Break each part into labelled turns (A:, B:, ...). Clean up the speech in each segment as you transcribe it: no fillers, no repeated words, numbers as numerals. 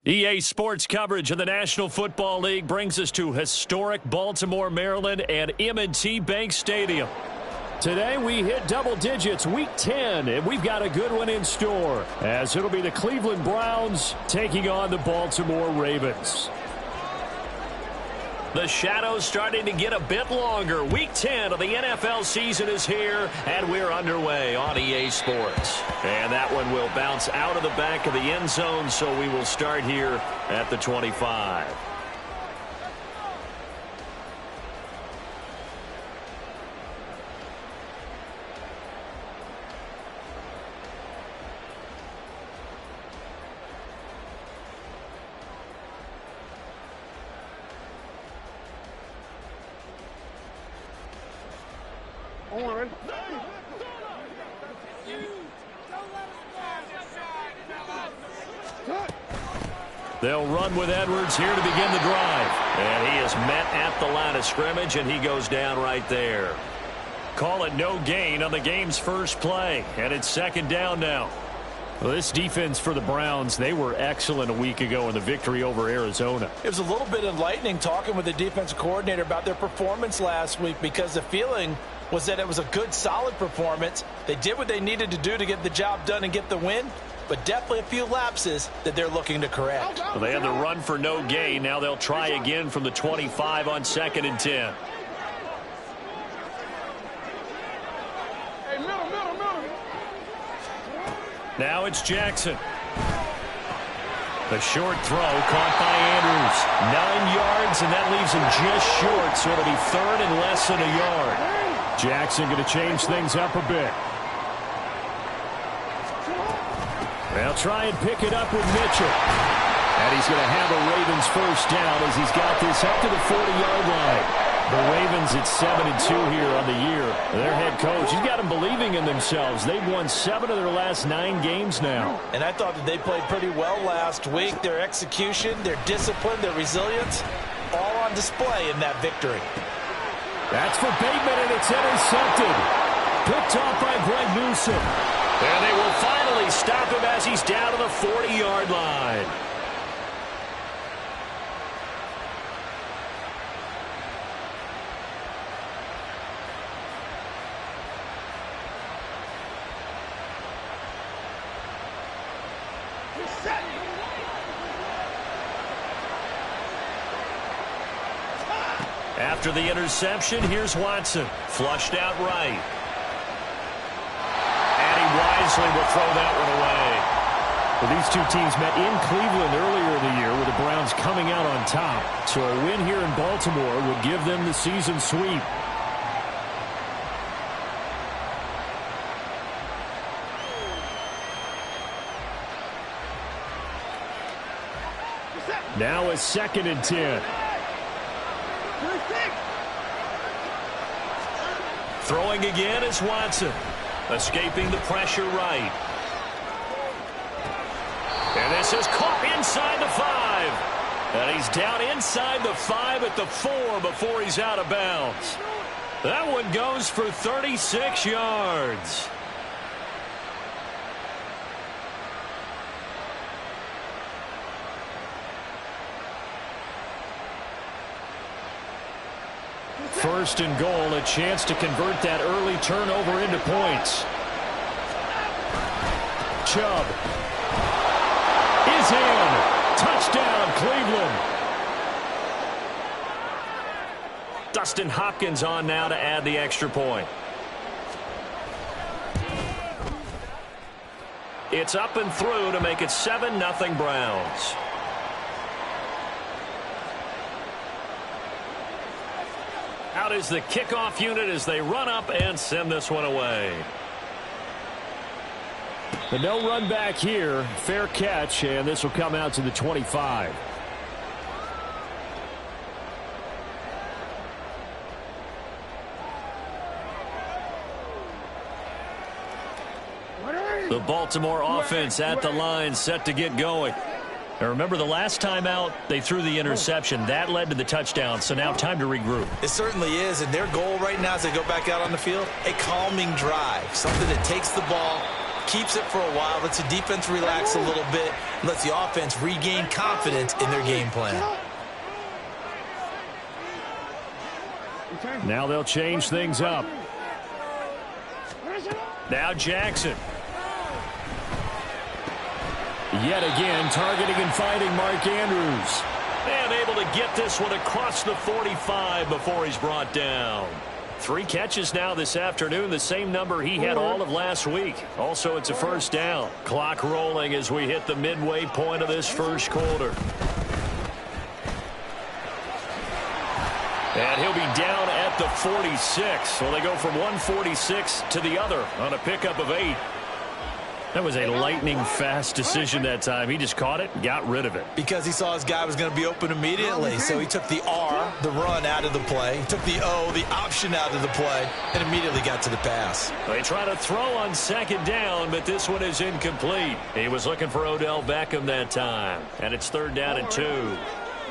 A: EA Sports coverage of the National Football League brings us to historic Baltimore, Maryland and M&T Bank Stadium. Today we hit double digits, week 10, and we've got a good one in store, as it'll be the Cleveland Browns taking on the Baltimore Ravens. The shadows starting to get a bit longer. Week 10 of the NFL season is here, and we're underway on EA Sports. And that one will bounce out of the back of the end zone, so we will start here at the 25. They'll run with Edwards here to begin the drive. And he is met at the line of scrimmage, and he goes down right there. Call it no gain on the game's first play, and it's second down now. Well, this defense for the Browns, they were excellent a week ago in the victory over Arizona.
B: It was a little bit enlightening talking with the defensive coordinator about their performance last week, because the feeling was that it was a good, solid performance. They did what they needed to do to get the job done and get the win, but definitely a few lapses that they're looking to correct.
A: Well, they had the run for no gain. Now they'll try again from the 25 on 2nd and 10.
C: Hey, middle.
A: Now it's Jackson. The short throw caught by Andrews. 9 yards, and that leaves him just short, so it'll be third and less than a yard. Jackson going to change things up a bit. They'll try and pick it up with Mitchell. And he's going to have a Ravens first down as he's got this up to the 40-yard line. The Ravens at 7-2 here on the year. Their head coach, he's got them believing in themselves. They've won 7 of their last 9 games now.
B: And I thought that they played pretty well last week. Their execution, their discipline, their resilience, all on display in that victory.
A: That's for Bateman, and it's intercepted. Picked off by Greg Newsome. And they will finally stop him as he's down to the 40-yard line. After the interception, here's Watson. Flushed out right. And he wisely will throw that one away. Well, these two teams met in Cleveland earlier in the year with the Browns coming out on top. So a win here in Baltimore would give them the season sweep. Now it's 2nd and 10. Throwing again is Watson. Escaping the pressure right. And this is caught inside the 5. And he's down inside the 5 at the 4 before he's out of bounds. That one goes for 36 yards. First and goal, a chance to convert that early turnover into points. Chubb is in. Touchdown, Cleveland. Dustin Hopkins on now to add the extra point. It's up and through to make it 7-0 Browns. Out is the kickoff unit as they run up and send this one away. The no run back here. Fair catch, and this will come out to the 25. The Baltimore offense at the line, set to get going. Now remember, the last time out, they threw the interception. That led to the touchdown, so now time to regroup.
B: It certainly is, and their goal right now as they go back out on the field, a calming drive, something that takes the ball keeps it for a while, lets the defense relax a little bit, and lets the offense regain confidence in their game plan.
A: Now they'll change things up. Now Jackson. Yet again, targeting and fighting Mark Andrews. And able to get this one across the 45 before he's brought down. 3 catches now this afternoon, the same number he had all of last week. Also, it's a first down. Clock rolling as we hit the midway point of this first quarter. And he'll be down at the 46. So they go from 146 to the other on a pickup of 8. That was a lightning-fast decision that time. He just caught it and got rid of it.
B: Because he saw his guy was going to be open immediately. So he took the R, the run, out of the play. He took the O, the option, out of the play, and immediately got to the pass.
A: They try to throw on second down, but this one is incomplete. He was looking for Odell Beckham that time. And it's 3rd down and 2.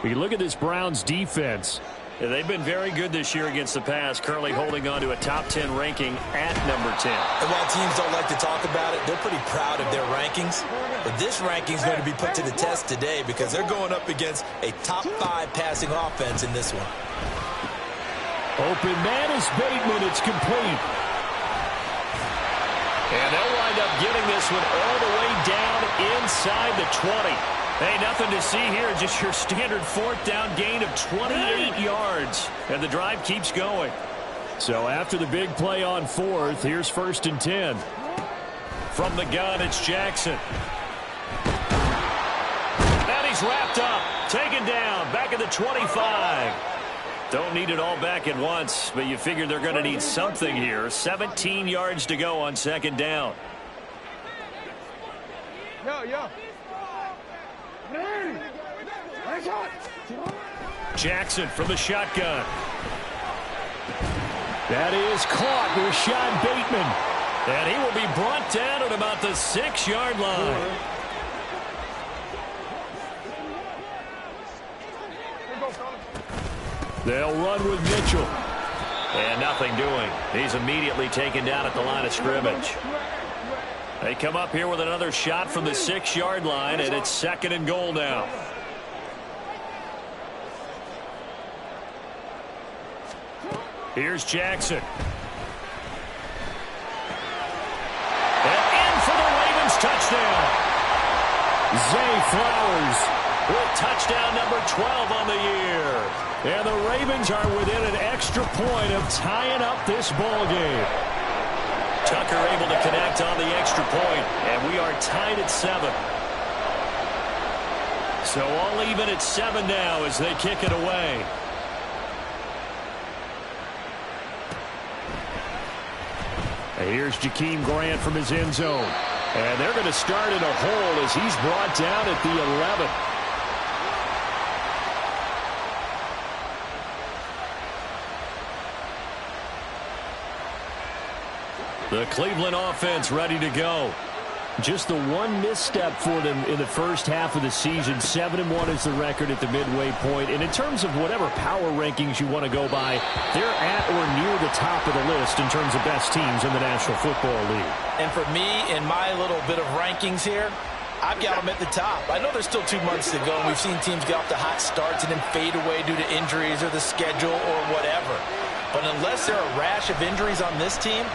A: You look at this Browns defense. They've been very good this year against the pass, currently holding on to a top 10 ranking at number 10.
B: And while teams don't like to talk about it, they're pretty proud of their rankings. But this ranking is going to be put to the test today because they're going up against a top 5 passing offense in this one.
A: Open man is Bateman. It's complete. And they'll wind up getting this one all the way down inside the 20. Hey, nothing to see here, just your standard 4th down gain of 28 yards. And the drive keeps going. So after the big play on 4th, here's 1st and 10. From the gun, it's Jackson. And he's wrapped up, taken down, back at the 25. Don't need it all back at once, but you figure they're going to need something here. 17 yards to go on 2nd down. Jackson from the shotgun. That is caught. Rashad Bateman. And he will be brought down at about the 6-yard line. They'll run with Mitchell. And nothing doing. He's immediately taken down at the line of scrimmage. They come up here with another shot from the 6-yard line, and it's 2nd and goal now. Here's Jackson. And in for the Ravens touchdown. Zay Flowers with touchdown number 12 on the year. And the Ravens are within an extra point of tying up this ball game. Tucker able to connect on the extra point, and we are tied at 7. So all even at 7 now as they kick it away. And here's Jakeem Grant from his end zone. And they're going to start in a hole as he's brought down at the 11. The Cleveland offense ready to go. Just the one misstep for them in the first half of the season. 7-1 is the record at the midway point. And in terms of whatever power rankings you want to go by, they're at or near the top of the list in terms of best teams in the National Football League.
B: And for me, in my little bit of rankings here, I've got them at the top. I know there's still 2 months to go, and we've seen teams get off to hot starts and then fade away due to injuries or the schedule or whatever. But unless there are a rash of injuries on this team,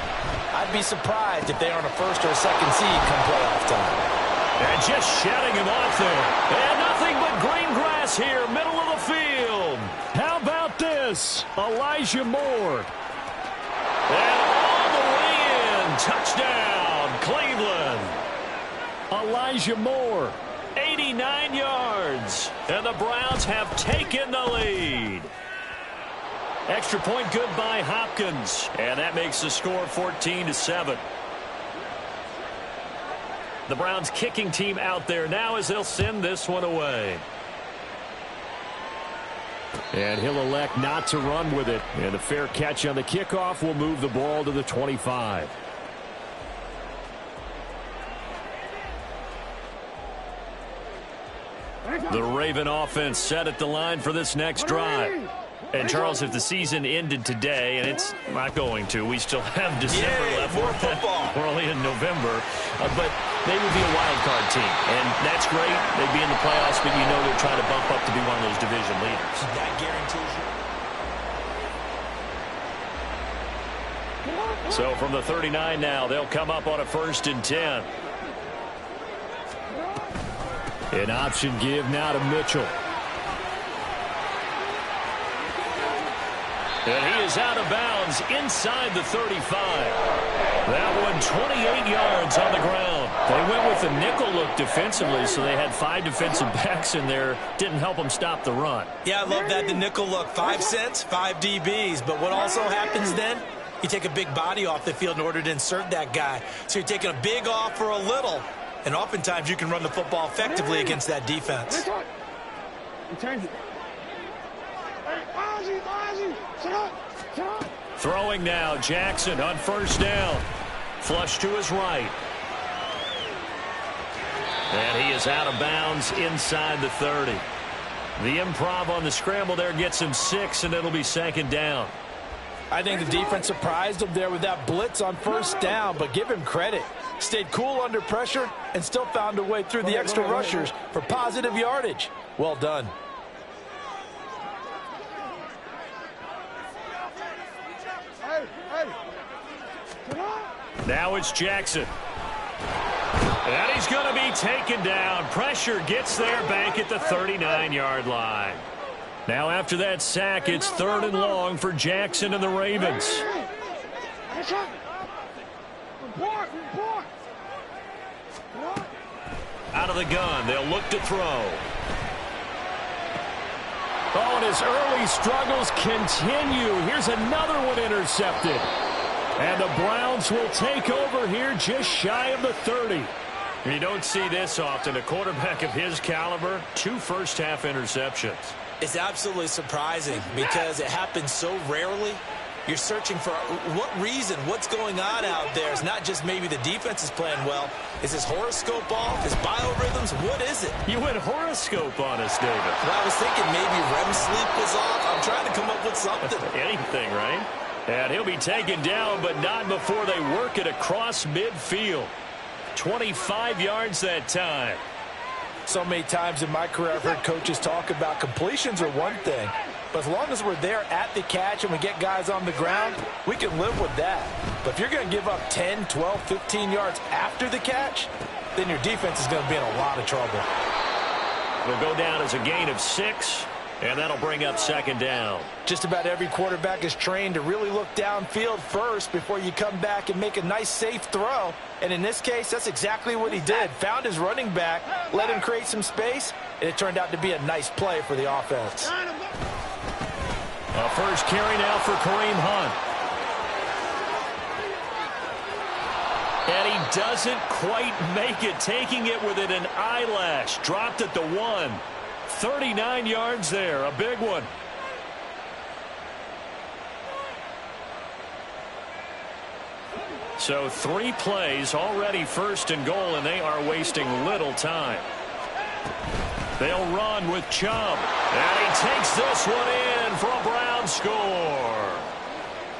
B: I'd be surprised if they aren't a 1st or a 2nd seed come playoff time.
A: And just shutting him off there. And nothing but green grass here, middle of the field. How about this? Elijah Moore. And all the way in. Touchdown, Cleveland. Elijah Moore, 89 yards. And the Browns have taken the lead. Extra point good by Hopkins. And that makes the score 14-7. The Browns kicking team out there now as they'll send this one away. And he'll elect not to run with it. And a fair catch on the kickoff will move the ball to the 25. The Raven offense set at the line for this next drive. And, Charles, if the season ended today, and it's not going to, we still have December left.
B: More football.
A: We're only in November. But they would be a wild card team. And that's great. They'd be in the playoffs, but you know they're trying to bump up to be one of those division leaders.
B: That guarantees you.
A: So from the 39 now, they'll come up on a 1st and 10. An option give now to Mitchell. And he is out of bounds inside the 35. That one 28 yards on the ground. They went with the nickel look defensively, so they had 5 defensive backs in there. Didn't help them stop the run.
B: Yeah, I love that, the nickel look. 5 cents, 5 DBs. But what also happens then? You take a big body off the field in order to insert that guy. So you're taking a big off for a little. And oftentimes you can run the football effectively against that defense.
A: Throwing now, Jackson on 1st down. Flush to his right. And he is out of bounds inside the 30. The improv on the scramble there gets him 6, and it'll be 2nd down.
B: I think the defense surprised him there with that blitz on 1st down, but give him credit. Stayed cool under pressure and still found a way through the extra rushers for positive yardage. Well done.
A: Now it's Jackson. And he's going to be taken down. Pressure gets there back at the 39-yard line. Now after that sack, it's 3rd and long for Jackson and the Ravens. Out of the gun, they'll look to throw. Oh, and his early struggles continue. Here's another one intercepted. And the Browns will take over here just shy of the 30. You don't see this often. A quarterback of his caliber, 2 first-half interceptions.
B: It's absolutely surprising because it happens so rarely. You're searching for what reason, what's going on out there. It's not just maybe the defense is playing well. Is his horoscope off? His biorhythms? What is it?
A: You went horoscope on us, David.
B: Well, I was thinking maybe REM sleep was off. I'm trying to come up with something.
A: Anything, right? And he'll be taken down, but not before they work it across midfield. 25 yards that time.
B: So many times in my career I've heard coaches talk about completions are one thing, but as long as we're there at the catch and we get guys on the ground, we can live with that. But if you're going to give up 10, 12, 15 yards after the catch, then your defense is going to be in a lot of trouble.
A: It'll go down as a gain of 6, and that'll bring up 2nd down.
B: Just about every quarterback is trained to really look downfield first before you come back and make a nice, safe throw. And in this case, that's exactly what he did. Found his running back, let him create some space, and it turned out to be a nice play for the offense.
A: A first carry now for Kareem Hunt. And he doesn't quite make it, taking it within an eyelash. Dropped at the 1. 39 yards there, a big one. So 3 plays, already 1st and goal, and they are wasting little time. They'll run with Chubb. And he takes this one in for a Brown score.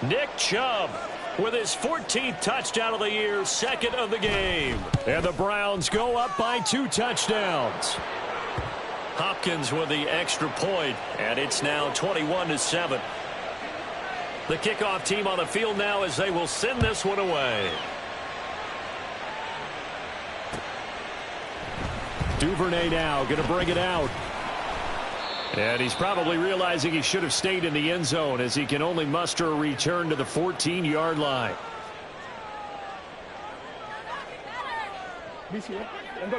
A: Nick Chubb with his 14th touchdown of the year, 2nd of the game. And the Browns go up by 2 touchdowns. Hopkins with the extra point, and it's now 21-7. The kickoff team on the field now as they will send this one away. Duvernay now going to bring it out. And he's probably realizing he should have stayed in the end zone as he can only muster a return to the 14-yard line.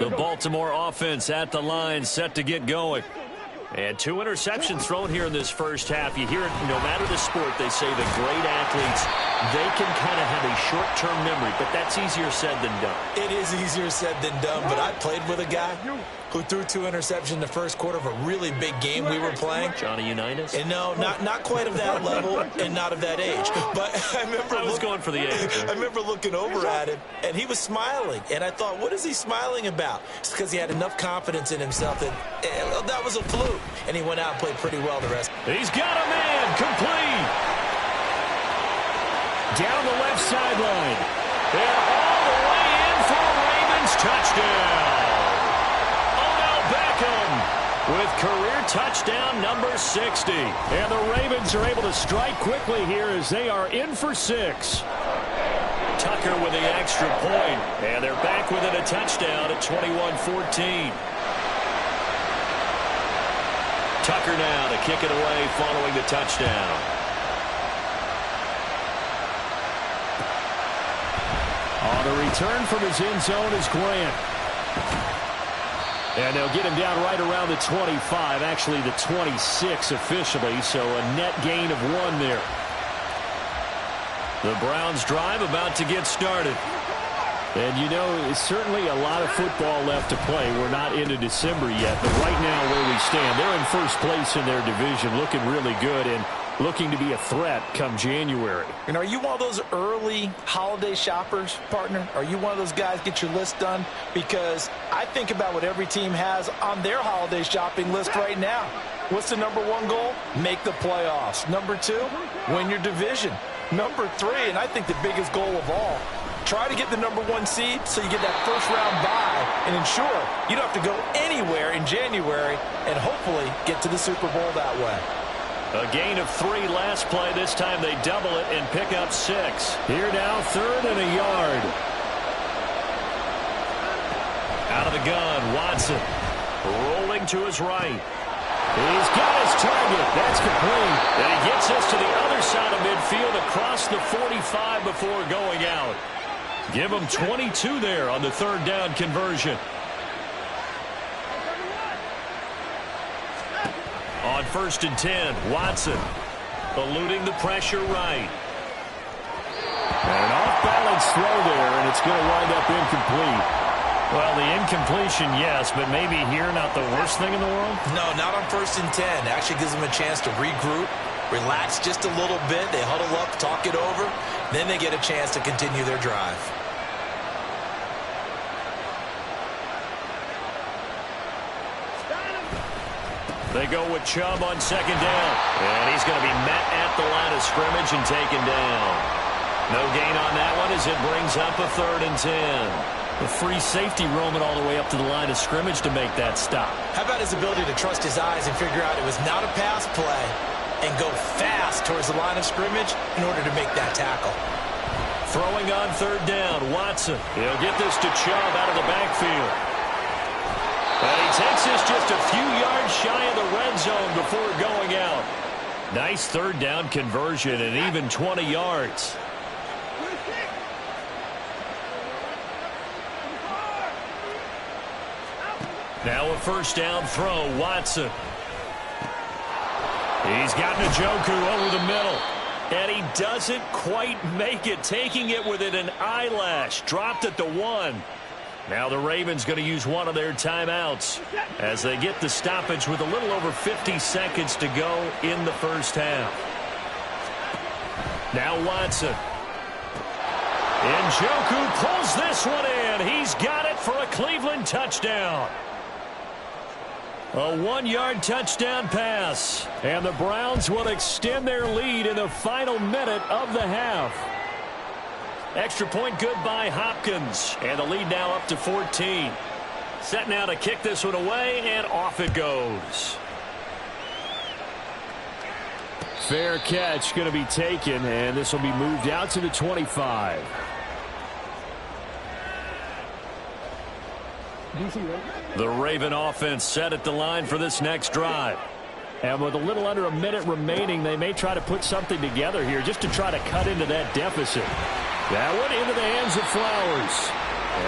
A: The Baltimore offense at the line, set to get going. And 2 interceptions thrown here in this first half. You hear it, no matter the sport, they say the great athletes, they can kind of have a short-term memory, but that's easier said than done.
B: It is easier said than done, but I played with a guy who threw 2 interceptions in the first quarter of a really big game we were playing.
A: Johnny Unitas?
B: And no, not quite of that level and not of that age. But I was
A: going for the age.
B: I remember looking over at him, and he was smiling. And I thought, what is he smiling about? It's because he had enough confidence in himself that was a fluke. and he went out and played pretty well the rest.
A: He's got a man, complete. Down the left sideline. And all the way in for a Ravens touchdown. Odell Beckham with career touchdown number 60. And the Ravens are able to strike quickly here as they are in for 6. Tucker with the extra point, and they're back within a touchdown at 21-14. Tucker now to kick it away following the touchdown. On the return from his end zone is Grant. And they'll get him down right around the 25, actually the 26 officially, so a net gain of 1 there. The Browns drive about to get started. And, you know, it's certainly a lot of football left to play. We're not into December yet, but right now where we stand, they're in first place in their division, looking really good and looking to be a threat come January.
B: And are you one of those early holiday shoppers, partner? Are you one of those guys get your list done? Because I think about what every team has on their holiday shopping list right now. What's the number 1 goal? Make the playoffs. Number 2, win your division. Number 3, and I think the biggest goal of all, try to get the number 1 seed so you get that first-round bye and ensure you don't have to go anywhere in January and hopefully get to the Super Bowl that way.
A: A gain of 3 last play. This time they double it and pick up 6. Here now, 3rd and a yard. Out of the gun, Watson. Rolling to his right. He's got his target. That's complete. And he gets us to the other side of midfield across the 45 before going out. Give him 22 there on the 3rd down conversion. On 1st and 10, Watson eluding the pressure right. And an off-balance throw there, and it's going to wind up incomplete. Well, the incompletion, yes, but maybe here not the worst thing in the world?
B: No, not on 1st and 10. It actually gives them a chance to regroup, relax just a little bit. They huddle up, talk it over. Then they get a chance to continue their drive.
A: They go with Chubb on 2nd down. And he's going to be met at the line of scrimmage and taken down. No gain on that one as it brings up a 3rd and 10. The free safety roaming all the way up to the line of scrimmage to make that stop.
B: How about his ability to trust his eyes and figure out it was not a pass play and go fast towards the line of scrimmage in order to make that tackle.
A: Throwing on 3rd down, Watson. He'll get this to Chubb out of the backfield. And he takes this just a few yards shy of the red zone before going out. Nice 3rd down conversion and even 20 yards. Now a 1st down throw, Watson. He's got Njoku over the middle. And he doesn't quite make it, taking it within an eyelash. Dropped at the 1. Now the Ravens going to use one of their timeouts as they get the stoppage with a little over 50 seconds to go in the first half. Now Watson. Njoku pulls this one in. He's got it for a Cleveland touchdown. A 1-yard touchdown pass. And the Browns will extend their lead in the final minute of the half. Extra point good by Hopkins. And the lead now up to 14. Set now to kick this one away, and off it goes. Fair catch going to be taken, and this will be moved out to the 25. The Raven offense set at the line for this next drive. And with a little under a minute remaining, they may try to put something together here just to try to cut into that deficit. That one into the hands of Flowers.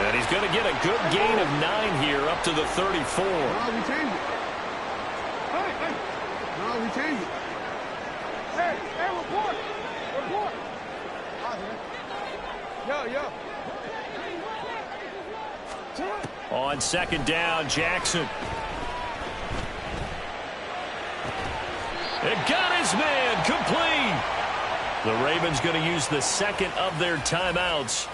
A: And he's going to get a good gain of 9 here up to the 34.
C: No, we changed it. Hey. No, we changed it. Hey, report. Report. Yo.
A: On 2nd down, Jackson. It got his man complete. The Ravens going to use the 2nd of their timeouts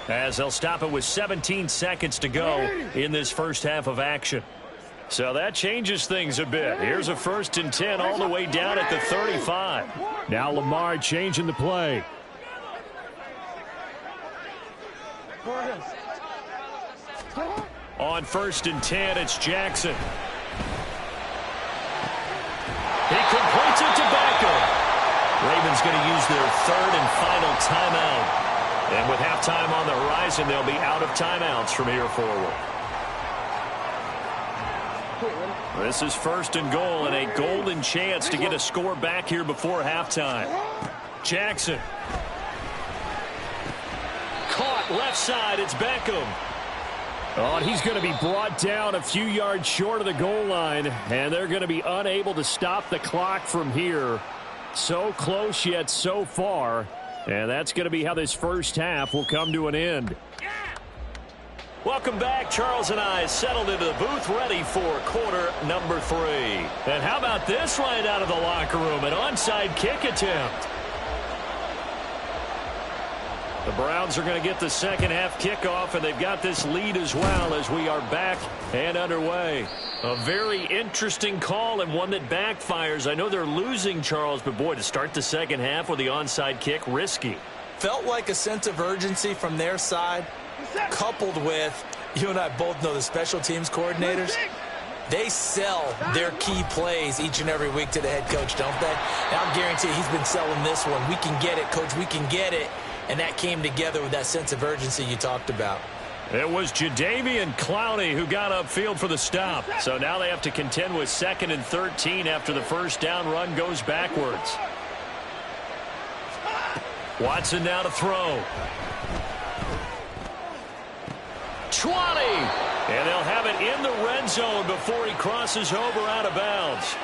A: as they'll stop it with 17 seconds to go in this first half of action. So that changes things a bit. Here's a 1st and 10 all the way down at the 35.
D: Now Lamar changing the play.
A: On 1st and 10, it's Jackson. He completes it to Beckham. Ravens going to use their 3rd and final timeout. And with halftime on the horizon, they'll be out of timeouts from here forward. This is 1st and goal and a golden chance to get a score back here before halftime. Jackson. Caught left side. It's Beckham.
D: Oh, and he's going to be brought down a few yards short of the goal line, and they're going to be unable to stop the clock from here. So close yet so far, and that's going to be how this first half will come to an end.
A: Welcome back. Charles and I settled into the booth ready for quarter number 3. And how about this right out of the locker room? An onside kick attempt. The Browns are going to get the second half kickoff, and they've got this lead as well as we are back and underway. A very interesting call and one that backfires. I know they're losing, Charles, but boy, to start the second half with the onside kick, risky.
B: Felt like a sense of urgency from their side, coupled with, you and I both know the special teams coordinators, they sell their key plays each and every week to the head coach, don't they? And I'll guarantee he's been selling this one. We can get it, coach, we can get it. And that came together with that sense of urgency you talked about.
A: It was Jadeveon Clowney who got upfield for the stop. So now they have to contend with 2nd and 13 after the first down run goes backwards. Watson now to throw. 20. And they'll have it in the red zone before he crosses over out of bounds.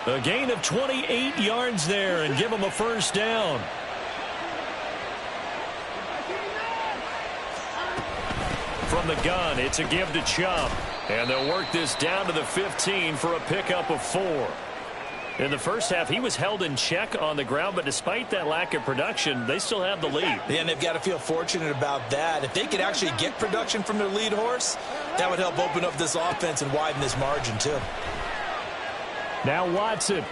A: A gain of 28 yards there and give him a first down. From the gun, it's a give to Chubb. And they'll work this down to the 15 for a pickup of 4. In the first half, he was held in check on the ground, but despite that lack of production, they still have the lead.
B: Yeah, and they've got to feel fortunate about that. If they could actually get production from their lead horse, that would help open up this offense and widen this margin, too.
D: Now Watson.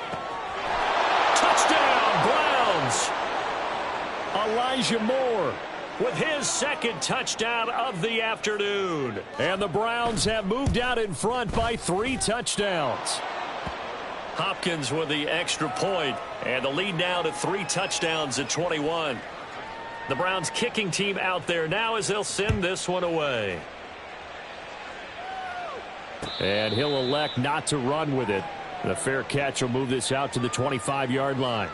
A: Touchdown, Browns!
D: Elijah Moore
A: with his 2nd touchdown of the afternoon.
D: And the Browns have moved out in front by 3 touchdowns.
A: Hopkins with the extra point, and the lead now to 3 touchdowns at 21. The Browns kicking team out there now as they'll send this one away.
D: And he'll elect not to run with it. The fair catch will move this out to the 25-yard line.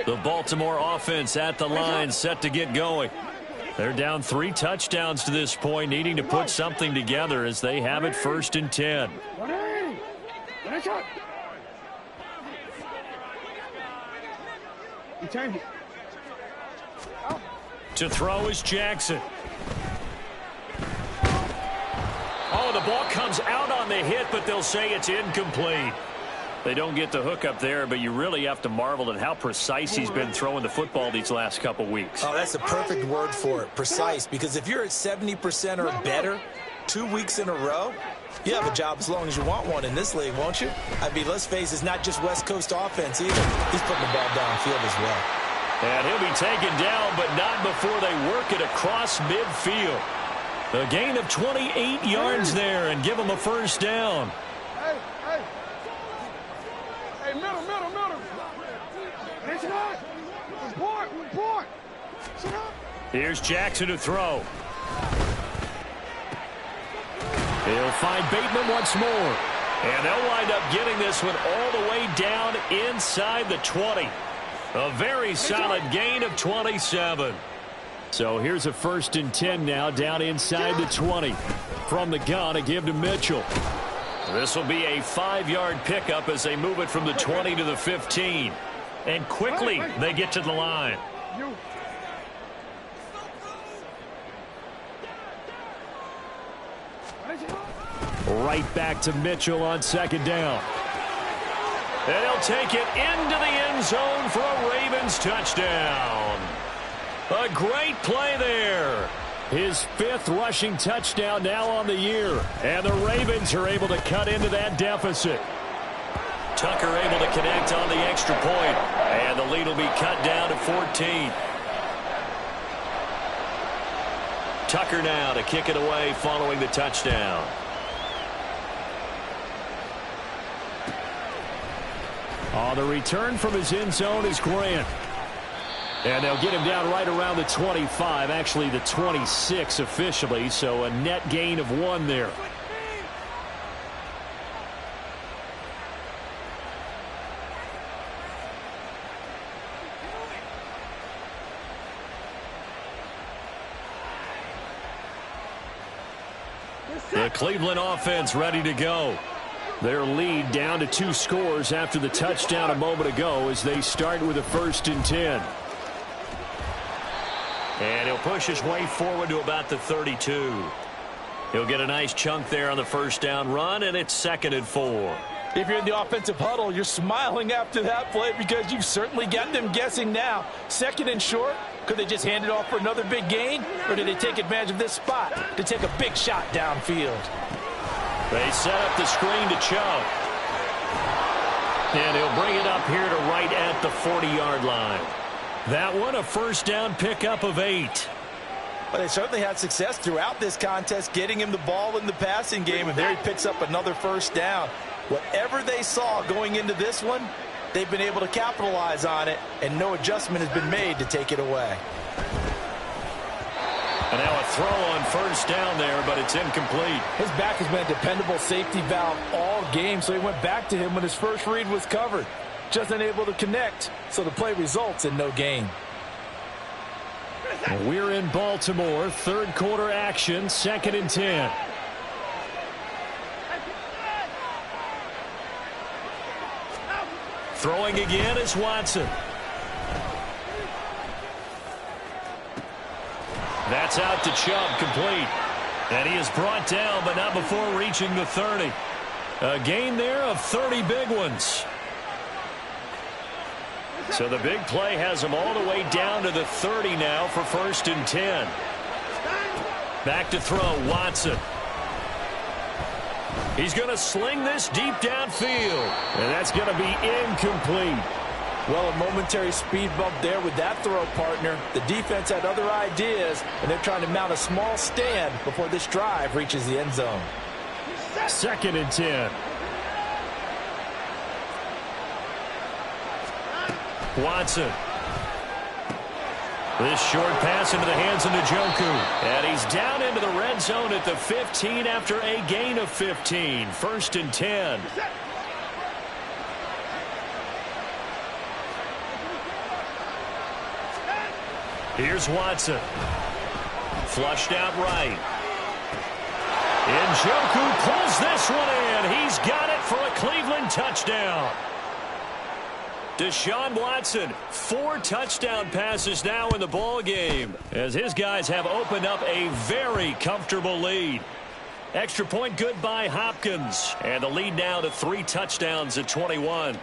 A: The Baltimore offense at the line, set to get going. They're down 3 touchdowns to this point, needing to put something together as they have it 1st and 10. To throw is Jackson. Oh, the ball comes out on the hit, but they'll say it's incomplete. They don't get the hook up there, but you really have to marvel at how precise he's been throwing the football these last couple weeks.
B: Oh, that's a perfect word for it, precise, because if you're at 70% or better 2 weeks in a row, you have a job as long as you want one in this league, won't you? I mean, let's face it, it's not just West Coast offense either. He's putting the ball downfield as well.
A: And he'll be taken down, but not before they work it across midfield. A gain of 28 yards there and give him a first down. Here's Jackson to throw.
D: He'll find Bateman once more.
A: And they'll wind up getting this one all the way down inside the 20. A very solid gain of 27.
D: So here's a 1st and 10 now down inside the 20. From the gun, a give to Mitchell.
A: This will be a 5-yard pickup as they move it from the 20 to the 15. And quickly they get to the line.
D: Right back to Mitchell on 2nd down.
A: And he'll take it into the end zone for a Ravens touchdown. A great play there.
D: His 5th rushing touchdown now on the year. And the Ravens are able to cut into that deficit.
A: Tucker able to connect on the extra point. And the lead will be cut down to 14. Tucker now to kick it away following the touchdown.
D: On the return from his end zone is Grant. And they'll get him down right around the 25, actually the 26 officially, so a net gain of 1 there.
A: The Cleveland offense ready to go.
D: Their lead down to 2 scores after the touchdown a moment ago as they start with a 1st and 10.
A: And he'll push his way forward to about the 32. He'll get a nice chunk there on the 1st down run, and it's 2nd and 4.
B: If you're in the offensive huddle, you're smiling after that play because you've certainly got them guessing now. 2nd and short. Could they just hand it off for another big gain? Or did they take advantage of this spot to take a big shot downfield?
A: They set up the screen to Chubb. And he'll bring it up here to right at the 40-yard line. That one, a 1st down pickup of 8.
B: Well, they certainly had success throughout this contest getting him the ball in the passing game, and there he picks up another 1st down. Whatever they saw going into this one, they've been able to capitalize on it, and no adjustment has been made to take it away.
A: And now a throw on 1st down there, but it's incomplete.
B: His back has been a dependable safety valve all game, so he went back to him when his first read was covered. Just unable to connect, so the play results in no gain.
D: We're in Baltimore, 3rd quarter action, 2nd and 10.
A: Throwing again is Watson. That's out to Chubb, complete. And he is brought down, but not before reaching the 30. A gain there of 30 big ones. So the big play has him all the way down to the 30 now for 1st and 10. Back to throw, Watson. He's going to sling this deep downfield.
D: And that's going to be incomplete.
B: Well, a momentary speed bump there with that throw, partner. The defense had other ideas, and they're trying to mount a small stand before this drive reaches the end zone.
D: 2nd and 10.
A: Watson. This short pass into the hands of Njoku. And he's down into the red zone at the 15 after a gain of 15. 1st and 10. Here's Watson. Flushed out right. Njoku pulls this one in. He's got it for a Cleveland touchdown. Deshaun Watson, 4 touchdown passes now in the ball game as his guys have opened up a very comfortable lead. Extra point good by Hopkins, and the lead now to 3 touchdowns at 21.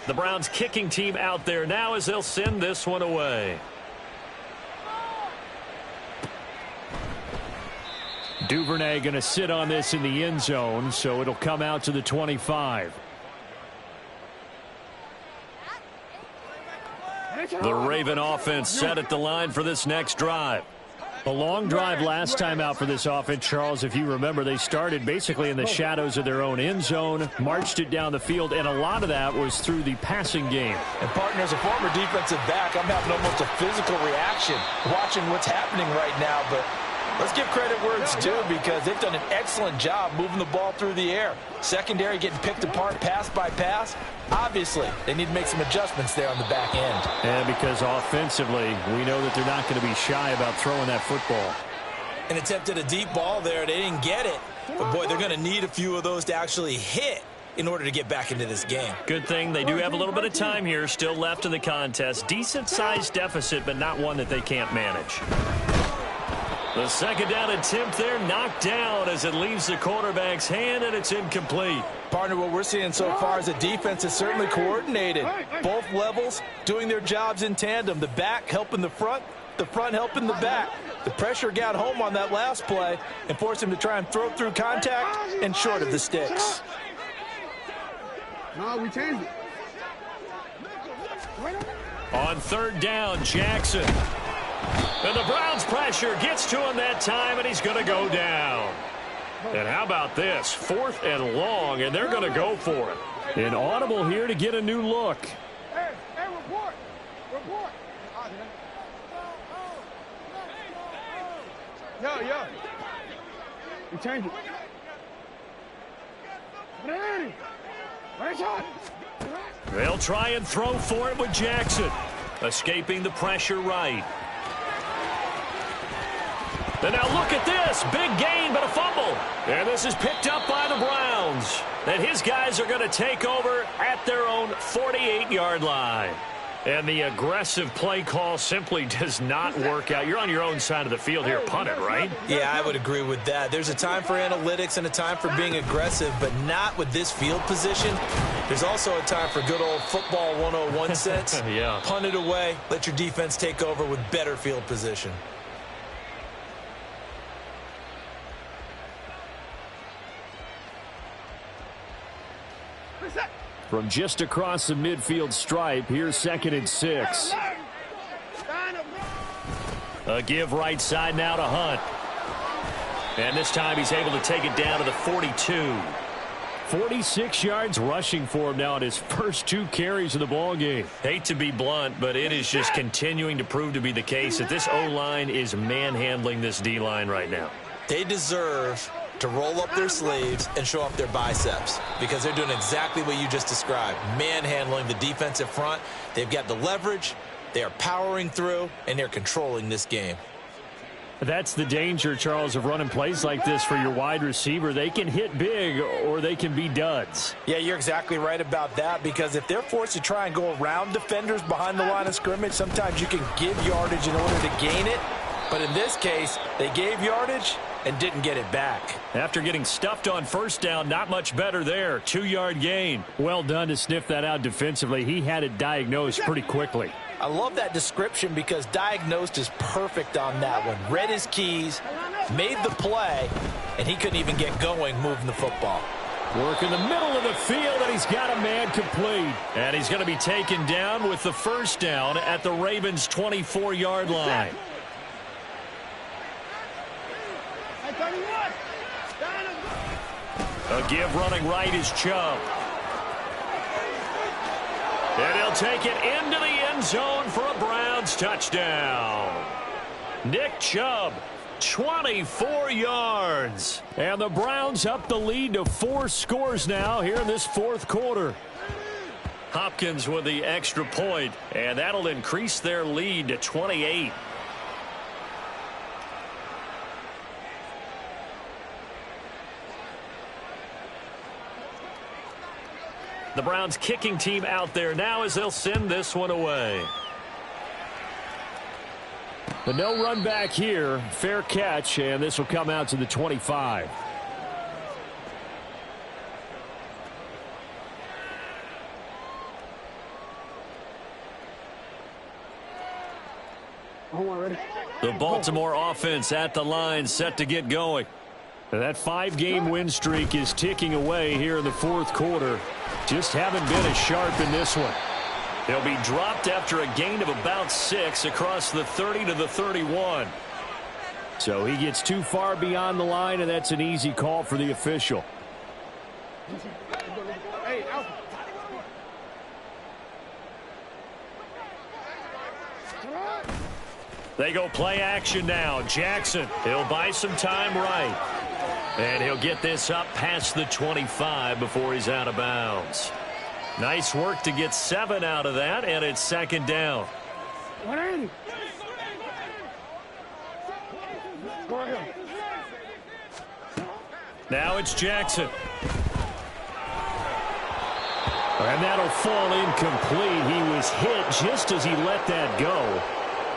A: The Browns kicking team out there now as they'll send this one away.
D: Duvernay going to sit on this in the end zone, so it'll come out to the 25.
A: The Raven offense set at the line for this next drive.
D: A long drive last time out for this offense, Charles. If you remember, they started basically in the shadows of their own end zone, marched it down the field, and a lot of that was through the passing game.
B: And, partner, as a former defensive back, I'm having almost a physical reaction watching what's happening right now, but let's give credit where it's due because they've done an excellent job moving the ball through the air. Secondary getting picked apart pass by pass. Obviously, they need to make some adjustments there on the back end.
D: And because offensively, we know that they're not going to be shy about throwing that football.
B: An attempt at a deep ball there. They didn't get it. But, boy, they're going to need a few of those to actually hit in order to get back into this game.
A: Good thing they do have a little bit of time here still left in the contest. Decent-sized deficit, but not one that they can't manage. The second down attempt there knocked down as it leaves the quarterback's hand, and it's incomplete.
B: Partner, what we're seeing so far is the defense is certainly coordinated. Both levels doing their jobs in tandem. The back helping the front helping the back. The pressure got home on that last play and forced him to try and throw through contact and short of the sticks.
C: No, we changed it.
A: On third down, Jackson. And the Browns' pressure gets to him that time, and he's going to go down. And how about this? 4th and long, and they're going to go for it.
D: An audible here to get a new look.
C: Hey, report. Report. Yo. We changed it.
A: They'll try and throw for it with Jackson. Escaping the pressure right. And now look at this. Big gain, but a fumble. And this is picked up by the Browns. And his guys are going to take over at their own 48-yard line. And the aggressive play call simply does not work out. You're on your own side of the field here. Punt it, right?
B: Yeah, I would agree with that. There's a time for analytics and a time for being aggressive, but not with this field position. There's also a time for good old football 101 sense.
A: Yeah.
B: Punt it away. Let your defense take over with better field position.
D: From just across the midfield stripe, here's 2nd and 6.
A: A give right side now to Hunt. And this time he's able to take it down to the 42.
D: 46 yards rushing for him now in his first 2 carries of the ball game.
A: Hate to be blunt, but it is just continuing to prove to be the case that this O-line is manhandling this D-line right now.
B: They deserve to roll up their sleeves and show off their biceps because they're doing exactly what you just described, manhandling the defensive front. They've got the leverage, they are powering through, and they're controlling this game.
D: That's the danger, Charles, of running plays like this for your wide receiver. They can hit big or they can be duds.
B: Yeah, you're exactly right about that because if they're forced to try and go around defenders behind the line of scrimmage, sometimes you can give yardage in order to gain it. But in this case, they gave yardage and didn't get it back.
A: After getting stuffed on first down, not much better there. 2-yard gain.
D: Well done to sniff that out defensively. He had it diagnosed pretty quickly.
B: I love that description because diagnosed is perfect on that one. Read his keys, made the play, and he couldn't even get going moving the football.
D: Work in the middle of the field, and he's got a man complete.
A: And he's going to be taken down with the first down at the Ravens' 24-yard line. A give running right is Chubb. And he'll take it into the end zone for a Browns touchdown. Nick Chubb, 24 yards.
D: And the Browns up the lead to 4 scores now here in this 4th quarter.
A: Hopkins with the extra point, and that'll increase their lead to 28. The Browns kicking team out there now as they'll send this one away.
D: But no run back here. Fair catch, and this will come out to the 25.
A: The Baltimore offense at the line, set to get going.
D: That 5-game win streak is ticking away here in the 4th quarter. Just haven't been as sharp in this one.
A: They'll be dropped after a gain of about 6 across the 30 to the 31.
D: So he gets too far beyond the line, and that's an easy call for the official.
A: They go play action now. Jackson, he'll buy some time right. And he'll get this up past the 25 before he's out of bounds. Nice work to get 7 out of that, and it's 2nd down. Now it's Jackson.
D: And that'll fall incomplete. He was hit just as he let that go.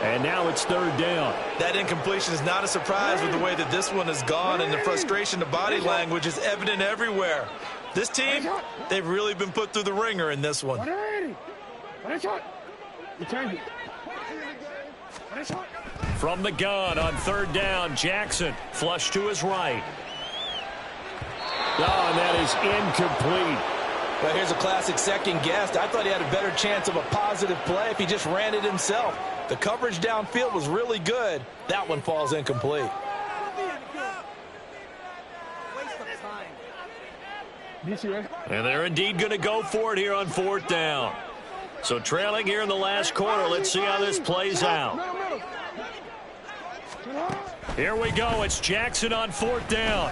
D: And now it's third down.
B: That incompletion is not a surprise with the way that this one has gone, and the frustration, the body language is evident everywhere. This team, they've really been put through the ringer in this one.
A: From the gun on third down, Jackson flush to his right.
D: Oh, and that is incomplete.
B: Well, here's a classic second guess. I thought he had a better chance of a positive play if he just ran it himself. The coverage downfield was really good. That one falls incomplete.
A: And they're indeed going to go for it here on fourth down. So trailing here in the last quarter. Let's see how this plays out. Here we go. It's Jackson on fourth down.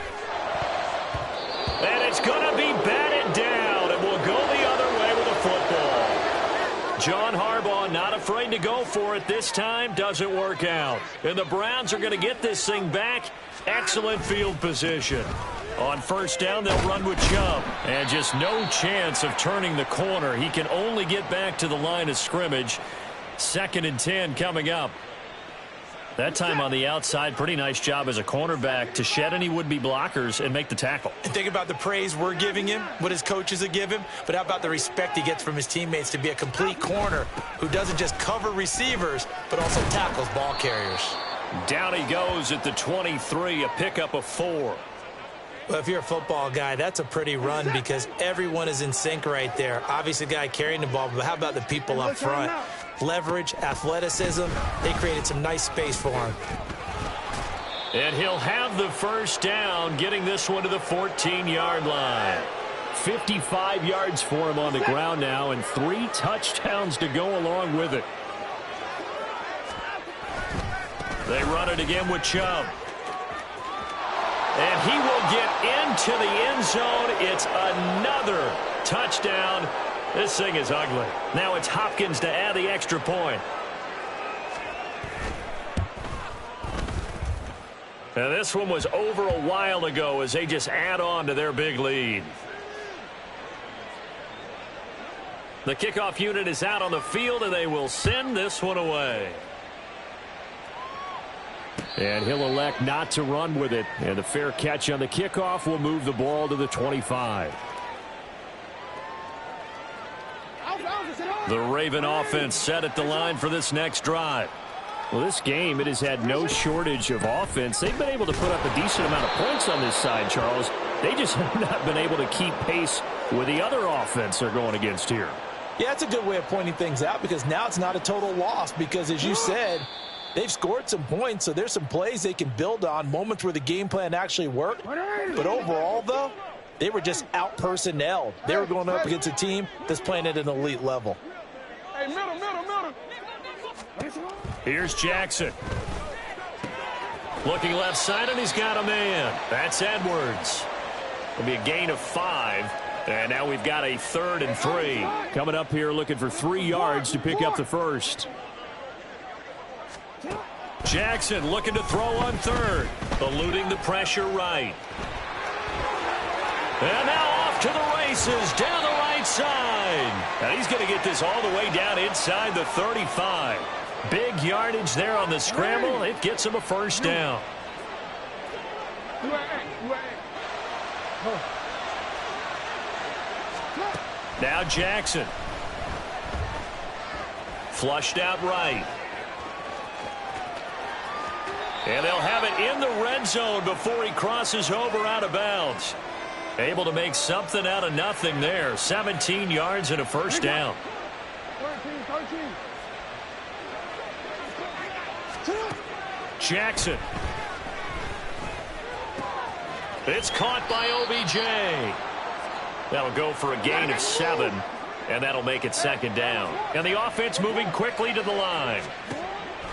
A: And it's going to be batted down. And we'll go the other way with the football. John Harbaugh not afraid to go for it this time. Doesn't work out. And the Browns are going to get this thing back. Excellent field position. On first down, they'll run with Chubb. And just no chance of turning the corner. He can only get back to the line of scrimmage. 2nd and 10 coming up. That time on the outside, pretty nice job as a cornerback to shed any would-be blockers and make the tackle.
B: And think about the praise we're giving him, what his coaches have given him, but how about the respect he gets from his teammates to be a complete corner who doesn't just cover receivers, but also tackles ball carriers.
A: Down he goes at the 23, a pickup of 4.
B: Well, if you're a football guy, that's a pretty run because everyone is in sync right there. Obviously, the guy carrying the ball, but how about the people up front? Leverage, athleticism, they created some nice space for him.
A: And he'll have the first down, getting this one to the 14-yard line.
D: 55 yards for him on the ground now, and 3 touchdowns to go along with it.
A: They run it again with Chubb. And he will get into the end zone. It's another touchdown. This thing is ugly. Now it's Hopkins to add the extra point. And this one was over a while ago as they just add on to their big lead. The kickoff unit is out on the field, and they will send this one away.
D: And he'll elect not to run with it. And the fair catch on the kickoff will move the ball to the 25.
A: The Raven offense set at the line for this next drive.
D: Well, this game, it has had no shortage of offense. They've been able to put up a decent amount of points on this side, Charles. They just have not been able to keep pace with the other offense they're going against here.
B: Yeah, it's a good way of pointing things out because now it's not a total loss because, as you said, they've scored some points, so there's some plays they can build on, moments where the game plan actually worked. But overall, though, they were just out-personnelled. They were going up against a team that's playing at an elite level.
C: Hey, middle.
A: Here's Jackson. Looking left side, and he's got a man. That's Edwards. It'll be a gain of 5. And now we've got a 3rd and 3.
D: Coming up here looking for 3 yards to pick up the first.
A: Jackson looking to throw on 3rd. Eluding the pressure right. And now off to the races down the right side. And he's going to get this all the way down inside the 35. Big yardage there on the scramble. It gets him a first down. Now Jackson. Flushed out right. And they'll have it in the red zone before he crosses over out of bounds. Able to make something out of nothing there. 17 yards and a first down.
C: 13.
A: Jackson. It's caught by OBJ. That'll go for a gain of 7, and that'll make it 2nd down. And the offense moving quickly to the line.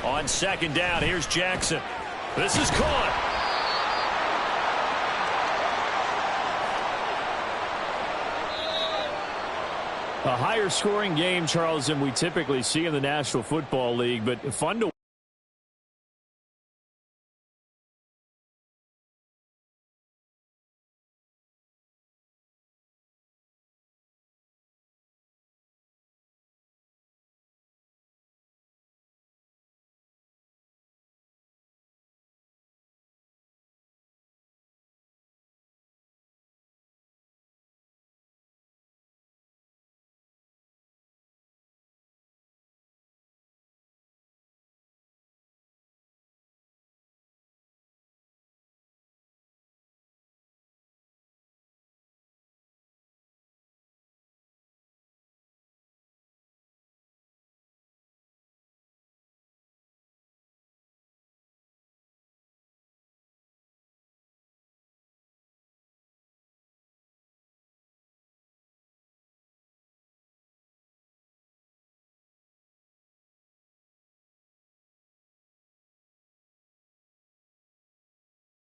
A: On 2nd down, here's Jackson. This is caught.
D: A higher scoring game, Charles, than we typically see in the National Football League, but fun to